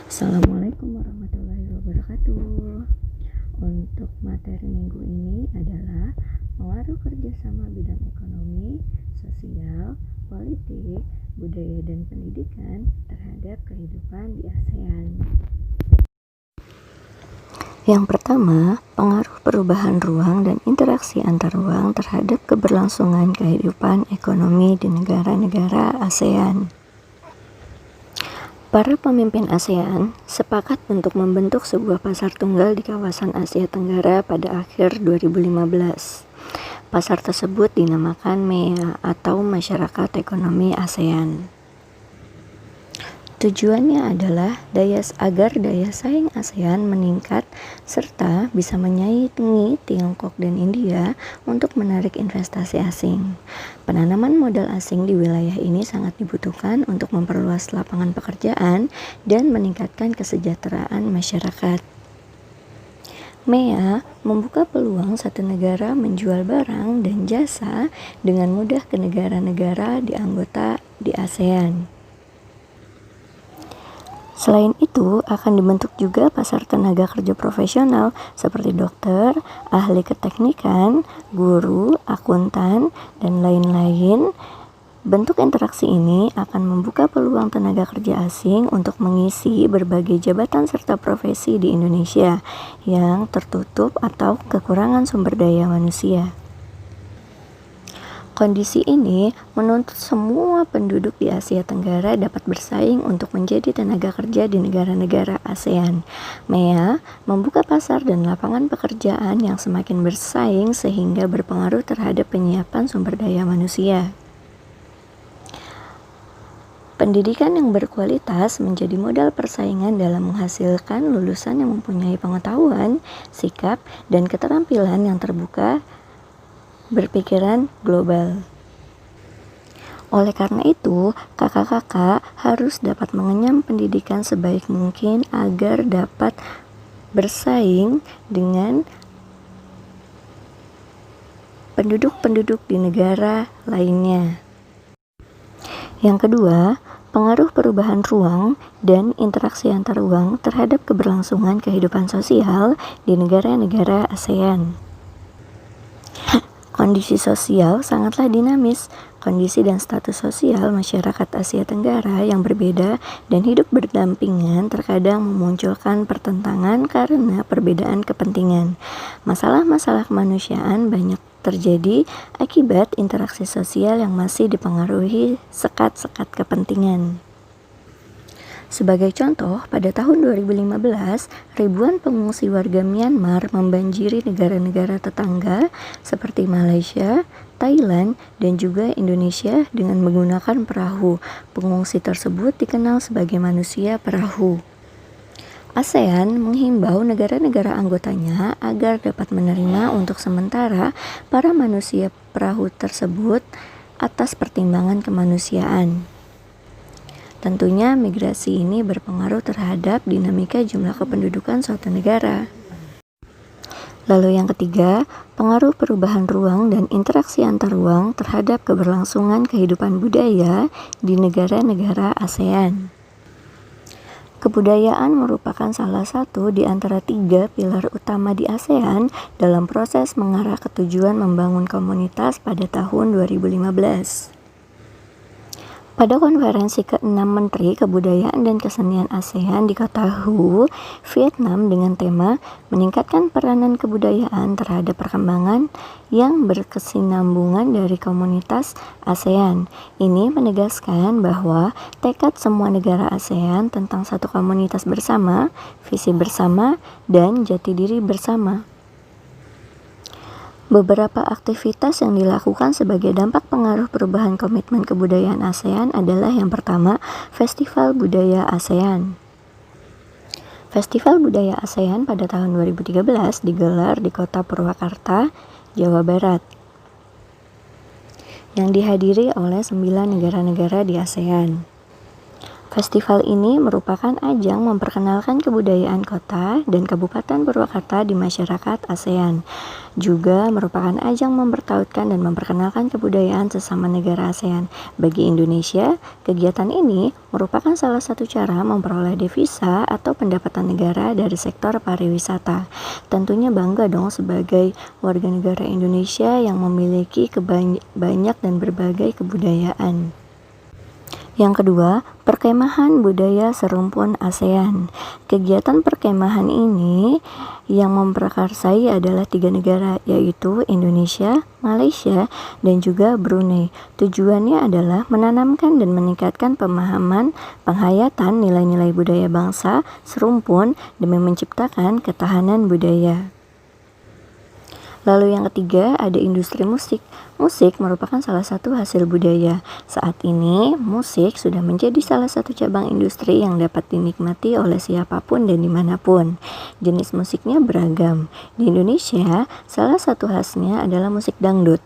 Assalamualaikum warahmatullahi wabarakatuh. Untuk materi minggu ini adalah pengaruh kerjasama bidang ekonomi, sosial, politik, budaya, dan pendidikan terhadap kehidupan di ASEAN. Yang pertama, pengaruh perubahan ruang dan interaksi antar ruang terhadap keberlangsungan kehidupan ekonomi di negara-negara ASEAN. Para pemimpin ASEAN sepakat untuk membentuk sebuah pasar tunggal di kawasan Asia Tenggara pada akhir 2015. Pasar tersebut dinamakan MEA atau Masyarakat Ekonomi ASEAN. Tujuannya adalah agar daya saing ASEAN meningkat serta bisa menyaingi Tiongkok dan India untuk menarik investasi asing. Penanaman modal asing di wilayah ini sangat dibutuhkan untuk memperluas lapangan pekerjaan dan meningkatkan kesejahteraan masyarakat. MEA membuka peluang satu negara menjual barang dan jasa dengan mudah ke negara-negara anggota di ASEAN. Selain itu, akan dibentuk juga pasar tenaga kerja profesional seperti dokter, ahli keteknikan, guru, akuntan, dan lain-lain. Bentuk interaksi ini akan membuka peluang tenaga kerja asing untuk mengisi berbagai jabatan serta profesi di Indonesia yang tertutup atau kekurangan sumber daya manusia. Kondisi ini menuntut semua penduduk di Asia Tenggara dapat bersaing untuk menjadi tenaga kerja di negara-negara ASEAN. MEA membuka pasar dan lapangan pekerjaan yang semakin bersaing sehingga berpengaruh terhadap penyiapan sumber daya manusia. Pendidikan yang berkualitas menjadi modal persaingan dalam menghasilkan lulusan yang mempunyai pengetahuan, sikap, dan keterampilan yang terbuka berpikiran global. Oleh karena itu, kakak-kakak harus dapat mengenyam pendidikan sebaik mungkin agar dapat bersaing dengan penduduk-penduduk di negara lainnya. Yang kedua, pengaruh perubahan ruang dan interaksi antar ruang terhadap keberlangsungan kehidupan sosial di negara-negara ASEAN. Kondisi sosial sangatlah dinamis. Kondisi dan status sosial masyarakat Asia Tenggara yang berbeda dan hidup berdampingan terkadang memunculkan pertentangan karena perbedaan kepentingan. Masalah-masalah kemanusiaan banyak terjadi akibat interaksi sosial yang masih dipengaruhi sekat-sekat kepentingan. Sebagai contoh, pada tahun 2015, ribuan pengungsi warga Myanmar membanjiri negara-negara tetangga seperti Malaysia, Thailand, dan juga Indonesia dengan menggunakan perahu. Pengungsi tersebut dikenal sebagai manusia perahu. ASEAN menghimbau negara-negara anggotanya agar dapat menerima untuk sementara para manusia perahu tersebut atas pertimbangan kemanusiaan. Tentunya migrasi ini berpengaruh terhadap dinamika jumlah kependudukan suatu negara. Lalu yang ketiga, pengaruh perubahan ruang dan interaksi antar ruang terhadap keberlangsungan kehidupan budaya di negara-negara ASEAN. Kebudayaan merupakan salah satu di antara 3 pilar utama di ASEAN dalam proses mengarah ke tujuan membangun komunitas pada tahun 2015. Pada konferensi ke-6 Menteri Kebudayaan dan Kesenian ASEAN di kota Hue, Vietnam dengan tema meningkatkan peranan kebudayaan terhadap perkembangan yang berkesinambungan dari komunitas ASEAN. Ini menegaskan bahwa tekad semua negara ASEAN tentang satu komunitas bersama, visi bersama, dan jati diri bersama. Beberapa aktivitas yang dilakukan sebagai dampak pengaruh perubahan komitmen kebudayaan ASEAN adalah yang pertama, Festival Budaya ASEAN. Festival Budaya ASEAN pada tahun 2013 digelar di kota Purwakarta, Jawa Barat, yang dihadiri oleh 9 negara-negara di ASEAN. Festival ini merupakan ajang memperkenalkan kebudayaan kota dan Kabupaten Purwakarta di masyarakat ASEAN. Juga merupakan ajang mempertautkan dan memperkenalkan kebudayaan sesama negara ASEAN. Bagi Indonesia, kegiatan ini merupakan salah satu cara memperoleh devisa atau pendapatan negara dari sektor pariwisata. Tentunya bangga dong sebagai warga negara Indonesia yang memiliki banyak dan berbagai kebudayaan. Yang kedua, perkemahan budaya serumpun ASEAN. Kegiatan perkemahan ini yang memprakarsai adalah 3 negara, yaitu Indonesia, Malaysia, dan juga Brunei. Tujuannya adalah menanamkan dan meningkatkan pemahaman, penghayatan nilai-nilai budaya bangsa serumpun demi menciptakan ketahanan budaya. Lalu yang ketiga, ada industri musik. Musik merupakan salah satu hasil budaya. Saat ini, musik sudah menjadi salah satu cabang industri yang dapat dinikmati oleh siapapun dan dimanapun. Jenis musiknya beragam. Di Indonesia, salah satu khasnya adalah musik dangdut.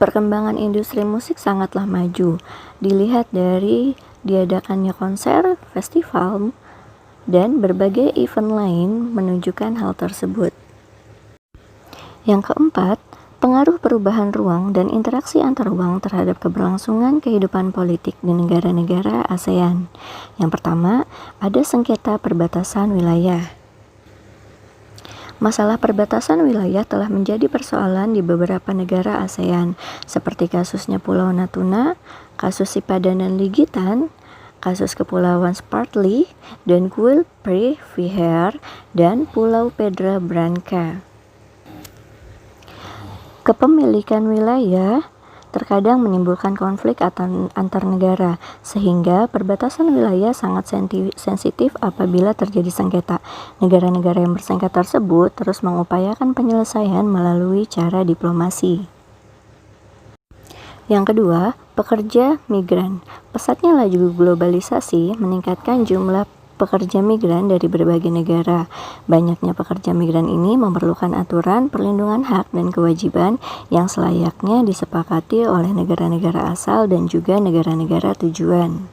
Perkembangan industri musik sangatlah maju. Dilihat dari diadakannya konser, festival, dan berbagai event lain menunjukkan hal tersebut. Yang keempat, pengaruh perubahan ruang dan interaksi antar ruang terhadap keberlangsungan kehidupan politik di negara-negara ASEAN. Yang pertama, ada sengketa perbatasan wilayah. Masalah perbatasan wilayah telah menjadi persoalan di beberapa negara ASEAN, seperti kasusnya Pulau Natuna, kasus Sipadanan Ligitan, kasus Kepulauan Spratly, dan Kuil Pre-Vihear, dan Pulau Pedra Branca. Kepemilikan wilayah terkadang menimbulkan konflik antar negara, sehingga perbatasan wilayah sangat sensitif apabila terjadi sengketa. Negara-negara yang bersengketa tersebut terus mengupayakan penyelesaian melalui cara diplomasi. Yang kedua, pekerja migran. Pesatnya laju globalisasi meningkatkan jumlah pekerja migran dari berbagai negara. Banyaknya pekerja migran ini memerlukan aturan perlindungan hak dan kewajiban yang selayaknya disepakati oleh negara-negara asal dan juga negara-negara tujuan.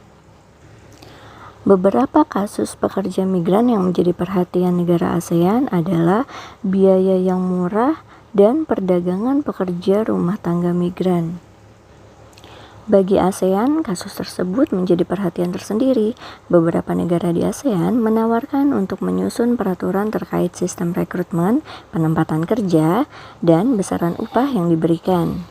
Beberapa kasus pekerja migran yang menjadi perhatian negara ASEAN adalah biaya yang murah dan perdagangan pekerja rumah tangga migran. Bagi ASEAN, kasus tersebut menjadi perhatian tersendiri. Beberapa negara di ASEAN menawarkan untuk menyusun peraturan terkait sistem rekrutmen, penempatan kerja, dan besaran upah yang diberikan.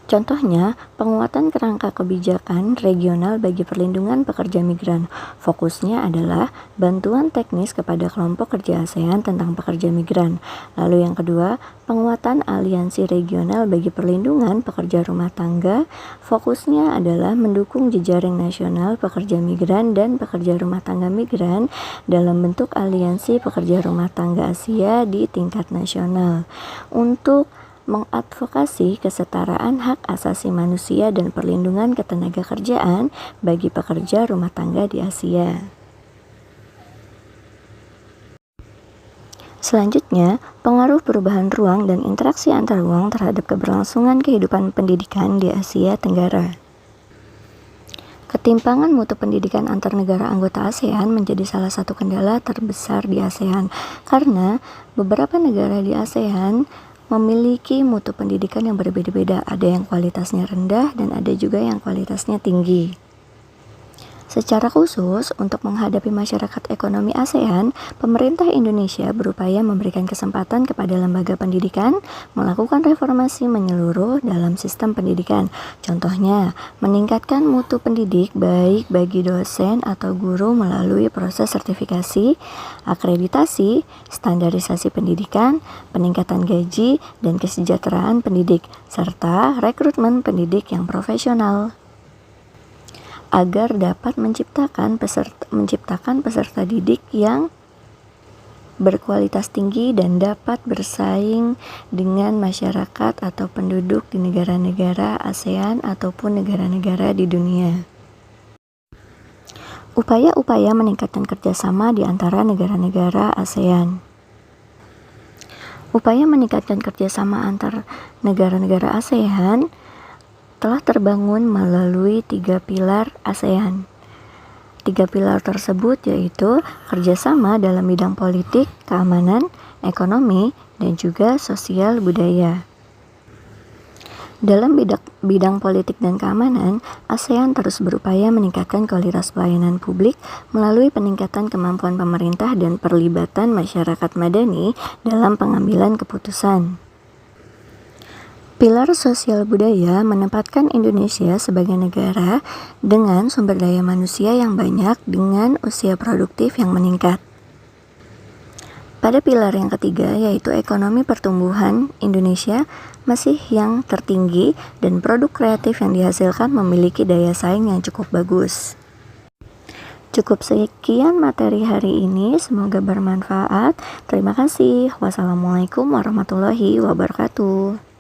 Contohnya, penguatan kerangka kebijakan regional bagi perlindungan pekerja migran. Fokusnya adalah bantuan teknis kepada kelompok kerja ASEAN tentang pekerja migran. Lalu yang kedua, penguatan aliansi regional bagi perlindungan pekerja rumah tangga. Fokusnya adalah mendukung jejaring nasional pekerja migran dan pekerja rumah tangga migran dalam bentuk aliansi pekerja rumah tangga Asia di tingkat nasional. Untuk mengadvokasi kesetaraan hak asasi manusia dan perlindungan ketenagakerjaan bagi pekerja rumah tangga di Asia. Selanjutnya, pengaruh perubahan ruang dan interaksi antar ruang terhadap keberlangsungan kehidupan pendidikan di Asia Tenggara. Ketimpangan mutu pendidikan antar negara anggota ASEAN menjadi salah satu kendala terbesar di ASEAN, karena beberapa negara di ASEAN memiliki mutu pendidikan yang berbeda-beda. Ada yang kualitasnya rendah dan ada juga yang kualitasnya tinggi. Secara khusus, untuk menghadapi masyarakat ekonomi ASEAN, pemerintah Indonesia berupaya memberikan kesempatan kepada lembaga pendidikan melakukan reformasi menyeluruh dalam sistem pendidikan. Contohnya, meningkatkan mutu pendidik baik bagi dosen atau guru melalui proses sertifikasi, akreditasi, standarisasi pendidikan, peningkatan gaji, dan kesejahteraan pendidik, serta rekrutmen pendidik yang profesional, agar dapat menciptakan peserta didik yang berkualitas tinggi dan dapat bersaing dengan masyarakat atau penduduk di negara-negara ASEAN ataupun negara-negara di dunia. Upaya-upaya meningkatkan kerjasama di antara negara-negara ASEAN. Upaya meningkatkan kerjasama antar negara-negara ASEAN telah terbangun melalui 3 pilar ASEAN. 3 pilar tersebut yaitu kerjasama dalam bidang politik, keamanan, ekonomi, dan juga sosial budaya. Dalam bidang politik dan keamanan, ASEAN terus berupaya meningkatkan kualitas pelayanan publik melalui peningkatan kemampuan pemerintah dan perlibatan masyarakat madani dalam pengambilan keputusan. Pilar sosial budaya menempatkan Indonesia sebagai negara dengan sumber daya manusia yang banyak dengan usia produktif yang meningkat. Pada pilar yang ketiga yaitu ekonomi pertumbuhan, Indonesia masih yang tertinggi dan produk kreatif yang dihasilkan memiliki daya saing yang cukup bagus. Cukup sekian materi hari ini, semoga bermanfaat. Terima kasih. Wassalamualaikum warahmatullahi wabarakatuh.